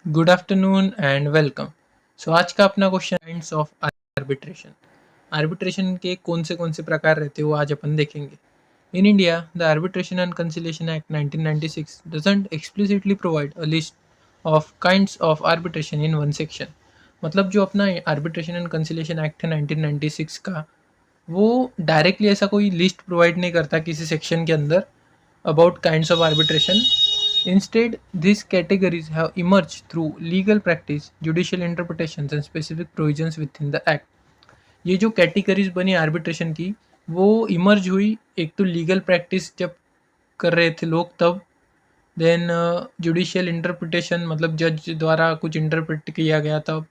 Good afternoon and welcome. So आज का अपना question kinds of arbitration. Arbitration के कौन से प्रकार रहते हैं वो आज अपन देखेंगे। In India the arbitration and conciliation act 1996 doesn't explicitly provide a list of kinds of arbitration in one section. मतलब जो अपना आर्बिट्रेशन एंड कंसिलिएशन एक्ट है 1996 का, वो डायरेक्टली ऐसा कोई लिस्ट प्रोवाइड नहीं करता किसी सेक्शन के अंदर about kinds of arbitration. Instead, these categories have emerged through legal practice, judicial interpretations, and specific provisions within the Act. ये जो कैटेगरीज बनी आर्बिट्रेशन की, वो इमर्ज हुई एक तो लीगल प्रैक्टिस जब कर रहे थे लोग तब, देन जुडिशियल इंटरप्रिटेशन मतलब जज द्वारा कुछ इंटरप्रेट किया गया तब,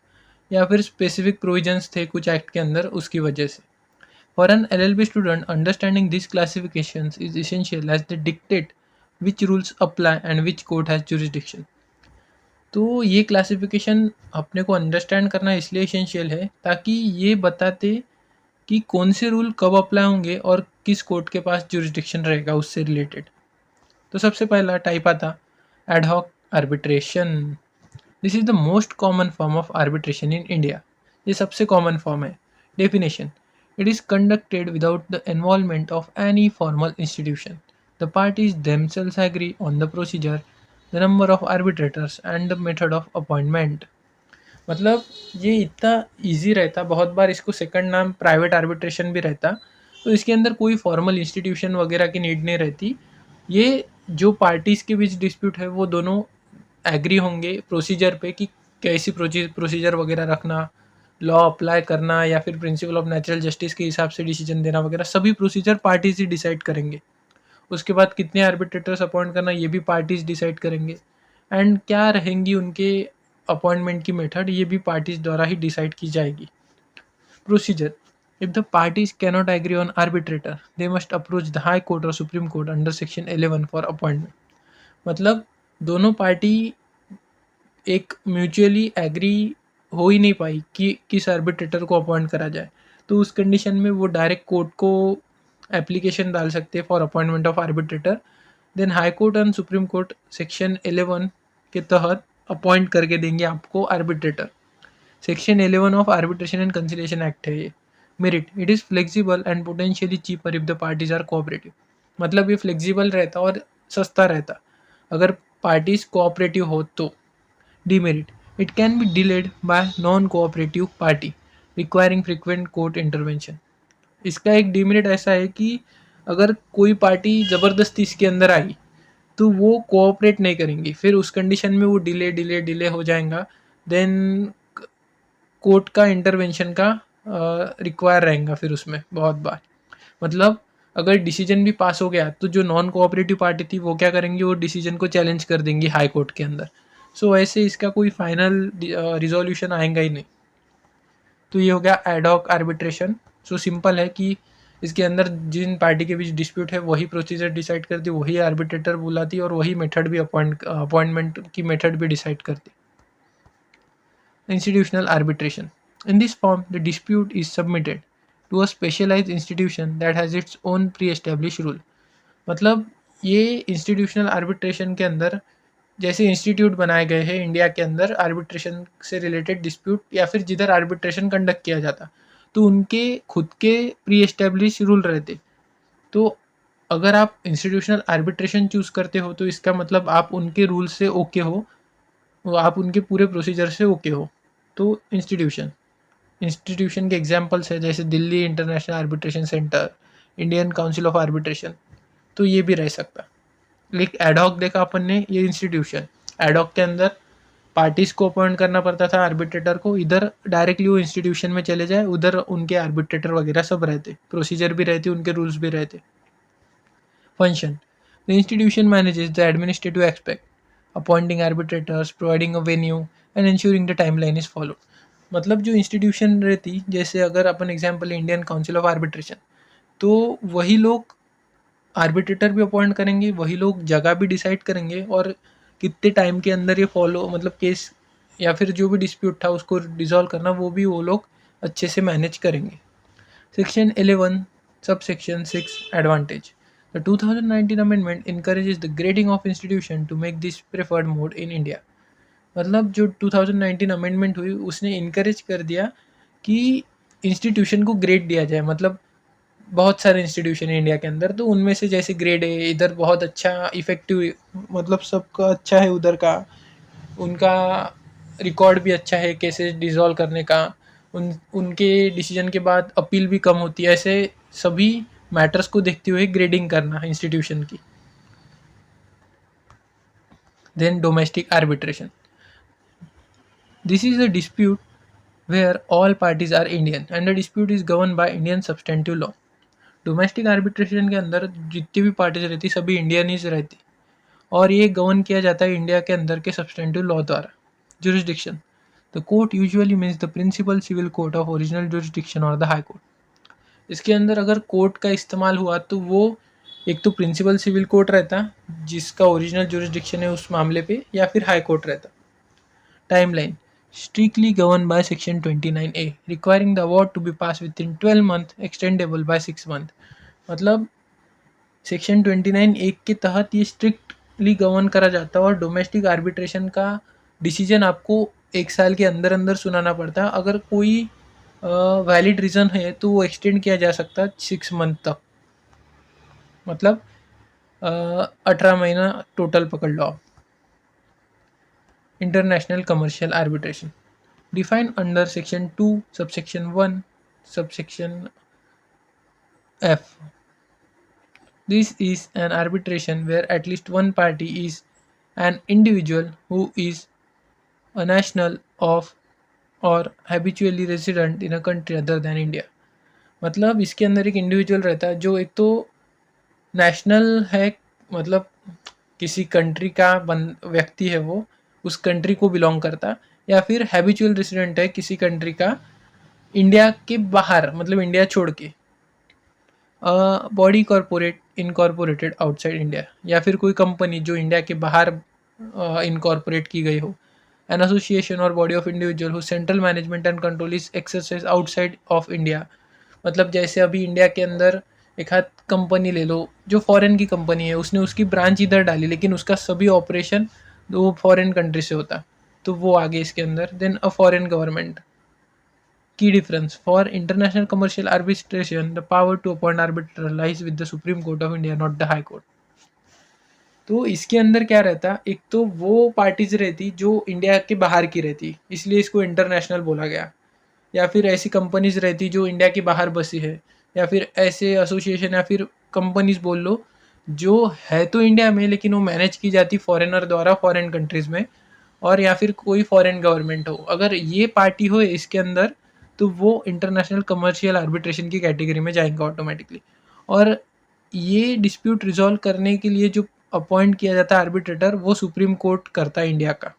या फिर स्पेसिफिक प्रोविजंस थे कुछ एक्ट के अंदर उसकी वजह से। For an LLB student, understanding these classifications is essential as they dictate which rules apply and which court has jurisdiction. तो ये क्लासिफिकेशन अपने को अंडरस्टैंड करना इसलिए इसेंशियल है ताकि ये बताते कि कौन से रूल कब अप्लाई होंगे और किस कोर्ट के पास जुरिस्डिक्शन रहेगा उससे रिलेटेड। तो सबसे पहला टाइप आता ad hoc arbitration. This is the most common form of arbitration in India. ये सबसे कॉमन फॉर्म है। Definition: it is conducted without the involvement of any formal institution. The parties themselves agree on the procedure, the number of arbitrators and the method of appointment. मतलब ये इतना easy रहता, बहुत बार इसको second नाम private arbitration भी रहता। तो इसके अंदर कोई फॉर्मल इंस्टीट्यूशन वगैरह की नीड नहीं रहती। ये जो पार्टीज़ के बीच डिस्प्यूट है वो दोनों एग्री होंगे प्रोसीजर पे कि कैसी प्रोसीजर वगैरह रखना, लॉ अप्लाई करना या फिर प्रिंसिपल ऑफ नेचुरल जस्टिस के हिसाब से डिसीजन देना वगैरह सभी प्रोसीजर पार्टीज ही डिसाइड करेंगे। उसके बाद कितने आर्बिट्रेटर्स अपॉइंट करना ये भी पार्टीज डिसाइड करेंगे। एंड क्या रहेंगी उनके अपॉइंटमेंट की मेथड ये भी पार्टीज द्वारा ही डिसाइड की जाएगी। Procedure: if the parties cannot agree on arbitrator they must approach the high court और supreme court under section 11 for appointment. मतलब दोनों पार्टी एक म्यूचुअली एग्री हो ही नहीं पाई कि किस आर्बिट्रेटर को अपॉइंट करा जाए, तो उस कंडीशन में वो डायरेक्ट कोर्ट को एप्लीकेशन डाल सकते हैं for appointment of arbitrator. Then high court and supreme court section 11 के तहत अपॉइंट करके देंगे आपको arbitrator. Section 11 of arbitration and conciliation act है ये। Merit: it is flexible and potentially cheaper if the parties are cooperative. मतलब ये flexible रहता और सस्ता रहता अगर पार्टीज कोऑपरेटिव हो तो। Demerit: it can be delayed by non-cooperative party, requiring frequent court intervention. इसका एक डिमेरिट ऐसा है कि अगर कोई पार्टी ज़बरदस्ती इसके अंदर आई तो वो कोऑपरेट नहीं करेंगी, फिर उस कंडीशन में वो डिले हो जाएगा। देन कोर्ट का इंटरवेंशन का रिक्वायर रहेगा फिर उसमें बहुत बार। मतलब अगर डिसीजन भी पास हो गया तो जो नॉन कोऑपरेटिव पार्टी थी वो क्या करेंगी, वो डिसीजन को चैलेंज कर देंगी हाई कोर्ट के अंदर। सो ऐसे इसका कोई फाइनल रिजोल्यूशन आएगा ही नहीं। तो ये हो गया एडहॉक आर्बिट्रेशन। सो सिंपल है कि इसके अंदर जिन पार्टी के बीच डिस्प्यूट है वही प्रोसीजर डिसाइड करती, वही आर्बिट्रेटर बुलाती और वही मेथड भी अपॉइंटमेंट की मेथड भी डिसाइड करती। Institutional arbitration. In this form, the dispute is submitted to a specialized institution that has its own pre-established rule. मतलब ये इंस्टीट्यूशनल आर्बिट्रेशन के अंदर जैसे इंस्टीट्यूट बनाए गए हैं इंडिया के अंदर आर्बिट्रेशन से रिलेटेड डिस्प्यूट या फिर जिधर आर्बिट्रेशन कंडक्ट किया जाता, तो उनके खुद के प्री एस्टेब्लिश रूल रहते। तो अगर आप इंस्टीट्यूशनल आर्बिट्रेशन चूज़ करते हो तो इसका मतलब आप उनके रूल से ओके हो, वो आप उनके पूरे प्रोसीजर से ओके हो। तो इंस्टीट्यूशन के एग्जांपल्स है जैसे Delhi international arbitration centre, Indian council of arbitration, तो ये भी रह सकता। एक एडहॉक देखा अपन ने, ये इंस्टीट्यूशन एडहॉक के अंदर पार्टीज को अपॉइंट करना पड़ता था आर्बिट्रेटर को, इधर डायरेक्टली वो इंस्टीट्यूशन में चले जाए, उधर उनके आर्बिट्रेटर वगैरह सब रहते, प्रोसीजर भी रहती, उनके रूल्स भी रहते। Function: the institution manages the administrative aspect, appointing arbitrators, providing a venue, and ensuring the timeline is followed. मतलब जो इंस्टीट्यूशन रहती, जैसे अगर अपन example Indian council of arbitration, तो वही लोग आर्बिट्रेटर भी अपॉइंट करेंगे, वही लोग जगह भी डिसाइड करेंगे और कितने टाइम के अंदर ये फॉलो मतलब केस या फिर जो भी डिस्प्यूट था उसको डिसॉल्व करना वो भी वो लोग अच्छे से मैनेज करेंगे। Section 11, subsection 6 advantage. The 2019 amendment encourages the grading of institution to make this preferred mode in India. मतलब जो 2019 अमेंडमेंट हुई उसने इनकरेज कर दिया कि इंस्टीट्यूशन को ग्रेड दिया जाए। मतलब बहुत सारे इंस्टीट्यूशन है इंडिया के अंदर, तो उनमें से जैसे ग्रेड है, इधर बहुत अच्छा इफेक्टिव, मतलब सबका अच्छा है उधर का, उनका रिकॉर्ड भी अच्छा है केसेस डिसॉल्व करने का, उनके डिसीजन के बाद अपील भी कम होती है। ऐसे सभी मैटर्स को देखते हुए ग्रेडिंग करना इंस्टीट्यूशन की। Then domestic arbitration, this is a dispute where all parties are Indian and the dispute is governed by Indian substantive law। Domestic arbitration के अंदर जितनी भी पार्टीज रहती सभी इंडियन ही रहती, और ये गवर्न किया जाता है इंडिया के अंदर के सब्सटेंटिव लॉ द्वारा। Jurisdiction, the court usually means the principal civil court of original jurisdiction और द हाई कोर्ट। इसके अंदर अगर कोर्ट का इस्तेमाल हुआ तो वो एक तो प्रिंसिपल सिविल कोर्ट रहता जिसका ओरिजिनल जुरिस्डिक्शन है उस मामले पे, या फिर हाई कोर्ट रहता। Timeline, strictly governed by Section 29A, requiring the award to be passed within 12 months, extendable by 6 months। मतलब सेक्शन 29 एक के तहत ये स्ट्रिक्टली गवर्न करा जाता है, और डोमेस्टिक आर्बिट्रेशन का डिसीजन आपको 1 साल के अंदर अंदर सुनाना पड़ता है। अगर कोई वैलिड रीज़न है तो वो एक्सटेंड किया जा सकता है 6 मंथ तक। मतलब 18 महीना टोटल पकड़ लो आप। International commercial arbitration, defined under section 2 subsection 1 subsection f, this is an arbitration where at least one party is an individual who is a national of or habitually resident in a country other than India। मतलब इसके अंदर एक individual रहता है जो एक तो national है, मतलब किसी कंट्री का व्यक्ति है, वो उस कंट्री को बिलोंग करता, या फिर हैबिचुअल रेसिडेंट है किसी कंट्री का इंडिया के बाहर, मतलब इंडिया छोड़ के। Body corporate incorporated outside India, या फिर कोई कंपनी जो इंडिया के बाहर इनकॉर्पोरेट की गई हो। एन एसोसिएशन और body of individual who central management and control is exercise outside of India. मतलब जैसे अभी इंडिया के अंदर एक हाथ कंपनी ले लो जो फॉरेन की कंपनी है, उसने उसकी ब्रांच इधर डाली लेकिन उसका सभी ऑपरेशन वो फॉरेन कंट्री से होता, तो वो आगे इसके अंदर। Then a foreign government. Key difference, for international commercial arbitration, the power to appoint arbiter lies with the Supreme Court of India, not the High Court। तो इसके अंदर क्या रहता, एक तो वो पार्टीज रहती जो इंडिया के बाहर की रहती, इसलिए इसको इंटरनेशनल बोला गया। या फिर ऐसी कंपनीज रहती जो इंडिया के बाहर बसी है, या फिर ऐसे एसोसिएशन या फिर कंपनीज बोल लो जो है तो इंडिया में लेकिन वो मैनेज की जाती फॉरेनर द्वारा फॉरेन कंट्रीज़ में, और या फिर कोई फॉरेन गवर्नमेंट हो। अगर ये पार्टी हो इसके अंदर तो वो इंटरनेशनल कमर्शियल आर्बिट्रेशन की कैटेगरी में जाएंगे ऑटोमेटिकली। और ये डिस्प्यूट रिजॉल्व करने के लिए जो अपॉइंट किया जाता है आर्बिट्रेटर, वो सुप्रीम कोर्ट करता है इंडिया का,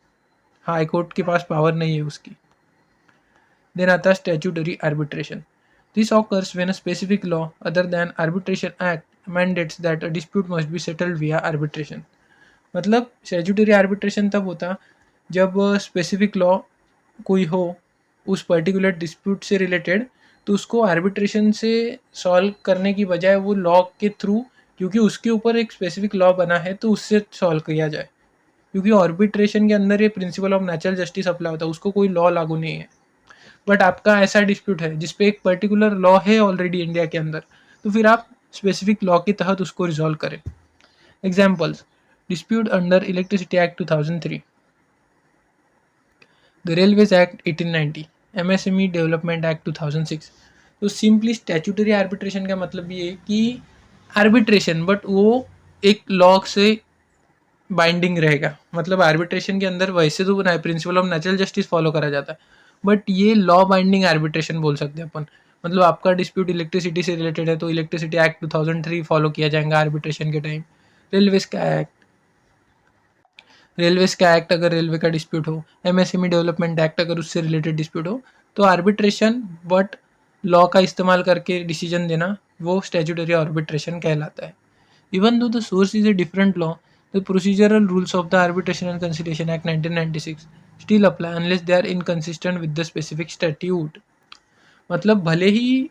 हाई कोर्ट के पास पावर नहीं है उसकी। देन आता है statutory arbitration, this occurs when a specific law other than arbitration act mandates that a dispute must be settled विया आर्बिट्रेशन। मतलब स्टैट्यूटरी आर्बिट्रेशन तब होता जब स्पेसिफिक लॉ कोई हो उस पर्टिकुलर डिस्प्यूट से रिलेटेड, तो उसको आर्बिट्रेशन से सॉल्व करने की बजाय वो लॉ के थ्रू, क्योंकि उसके ऊपर एक स्पेसिफिक लॉ बना है, तो उससे सॉल्व किया जाए। क्योंकि आर्बिट्रेशन के अंदर ये principal of natural justice apply होता है, उसको कोई लॉ लागू नहीं है। बट आपका ऐसा डिस्प्यूट है जिसपे एक पर्टिकुलर लॉ है ऑलरेडी इंडिया के अंदर, तो फिर आप स्पेसिफिक लॉ के तहत उसको रिजॉल्व करें। Examples, dispute under electricity act 2003, the railways act 1890, MSME development act 2006। तो सिंपली स्टैट्यूटरी आर्बिट्रेशन का मतलब ये है कि आर्बिट्रेशन, बट वो एक लॉ से बाइंडिंग रहेगा। मतलब आर्बिट्रेशन के अंदर वैसे तो principal of natural justice follow करा जाता है, बट ये लॉ बाइंडिंग आर्बिट्रेशन बोल सकते हैं अपन। मतलब आपका डिस्प्यूट इलेक्ट्रिसिटी से रिलेटेड है तो इलेक्ट्रिसिटी एक्ट 2003 फॉलो किया जाएगा आर्बिट्रेशन के टाइम। रेलवेज का एक्ट, अगर रेलवे का डिस्प्यूट हो, एमएसएमई डेवलपमेंट एक्ट अगर उससे रिलेटेड डिस्प्यूट हो, तो आर्बिट्रेशन बट लॉ का इस्तेमाल करके डिसीजन देना वो स्टैट्यूटरी आर्बिट्रेशन कहलाता है। Even though the source is a different law, the procedural rules of the arbitration and conciliation act 1996 still apply unless they are inconsistent with the specific statute. मतलब भले ही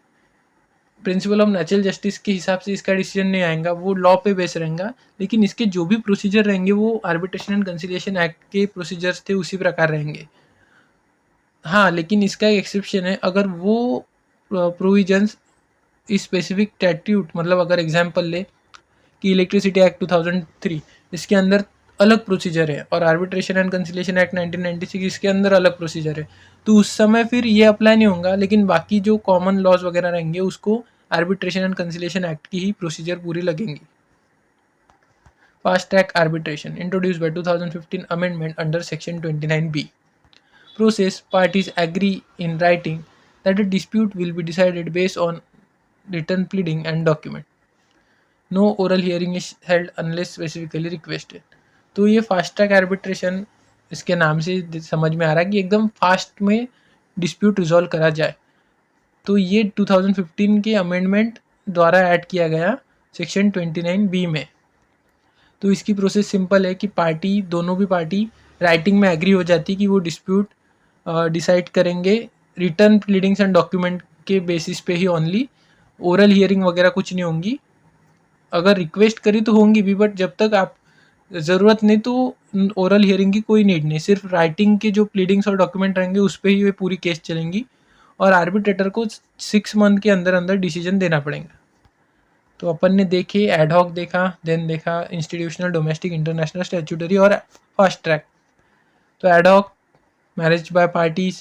प्रिंसिपल ऑफ नेचुरल जस्टिस के हिसाब से इसका decision नहीं आएगा, वो लॉ पे बेस रहेगा, लेकिन इसके जो भी प्रोसीजर रहेंगे वो आर्बिट्रेशन एंड कंसिलिएशन एक्ट के प्रोसीजर्स थे उसी प्रकार रहेंगे। हाँ, लेकिन इसका एक एक्सेप्शन है, अगर वो प्रोविजंस स्पेसिफिक स्टैट्यूट, मतलब अगर एग्जांपल ले कि इलेक्ट्रिसिटी एक्ट 2003 इसके अंदर अलग प्रोसीजर है और आर्बिट्रेशन एंड कंसिलिएशन एक्ट 1996 इसके अंदर अलग प्रोसीजर है, तो उस समय फिर ये अप्लाई नहीं होगा, लेकिन बाकी जो कॉमन लॉज वगैरह रहेंगे उसको आर्बिट्रेशन एंड कंसिलिएशन एक्ट की ही प्रोसीजर पूरी लगेंगी। Fast track arbitration introduced by 2015 amendment under section 29B process parties agree in writing that a dispute will be decided based on written pleading and document. No oral hearing is held unless specifically requested. तो ये fast track arbitration इसके नाम से समझ में आ रहा है कि एकदम फास्ट में डिस्प्यूट रिजॉल्व करा जाए। तो ये 2015 के अमेंडमेंट द्वारा ऐड किया गया सेक्शन 29B में। तो इसकी प्रोसेस सिंपल है कि दोनों भी पार्टी राइटिंग में एग्री हो जाती है कि वो डिस्प्यूट डिसाइड करेंगे रिटर्न प्लीडिंग्स एंड डॉक्यूमेंट के बेसिस पे ही ओनली। ओरल हियरिंग वगैरह कुछ नहीं होंगी, अगर रिक्वेस्ट करी तो होंगी भी, बट जब तक आप ज़रूरत नहीं तो ओरल हियरिंग की कोई नीड नहीं, सिर्फ राइटिंग के जो प्लीडिंग्स और डॉक्यूमेंट रहेंगे उस पर ही ये पूरी केस चलेंगी और आर्बिट्रेटर को 6 मंथ के अंदर अंदर डिसीजन देना पड़ेगा। तो अपन ने देखे एडहॉक देखा, देन देखा इंस्टीट्यूशनल, डोमेस्टिक, इंटरनेशनल, स्टैट्यूटरी और फास्ट ट्रैक। तो ad hoc manage by parties,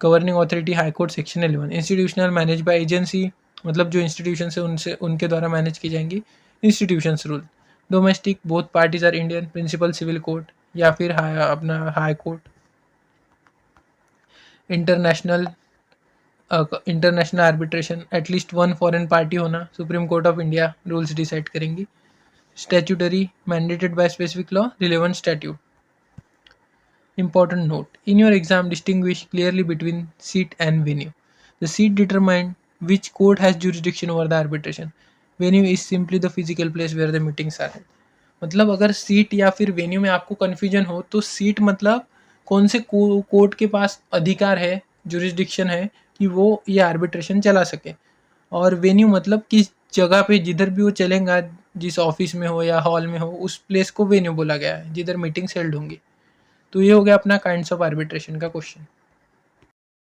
governing authority high court section 11। Institutional manage by agency, मतलब जो इंस्टीट्यूशन है उनसे उनके द्वारा मैनेज की जाएंगी institutions rule. Domestic both parties are Indian, principal civil court या फिर अपना high court. International international arbitration at least one foreign party होना, supreme court of India rules decide करेंगी। Statutory mandated by specific law, relevant statute. Important note: in your exam, distinguish clearly between seat and venue. The seat determines which court has jurisdiction over the arbitration. Venue is simply the physical place where the meetings are held. मतलब अगर seat या फिर venue में आपको confusion हो तो seat मतलब कौन से कोर्ट के पास अधिकार है, जुरिस्डिक्शन है कि वो ये आर्बिट्रेशन चला सके, और वेन्यू मतलब किस जगह पे जिधर भी वो चलेगा, जिस ऑफिस में हो या हॉल में हो, उस प्लेस को वेन्यू बोला गया है जिधर मीटिंग्स हेल्ड होंगी। तो ये हो गया अपना काइंड्स ऑफ आर्बिट्रेशन का क्वेश्चन।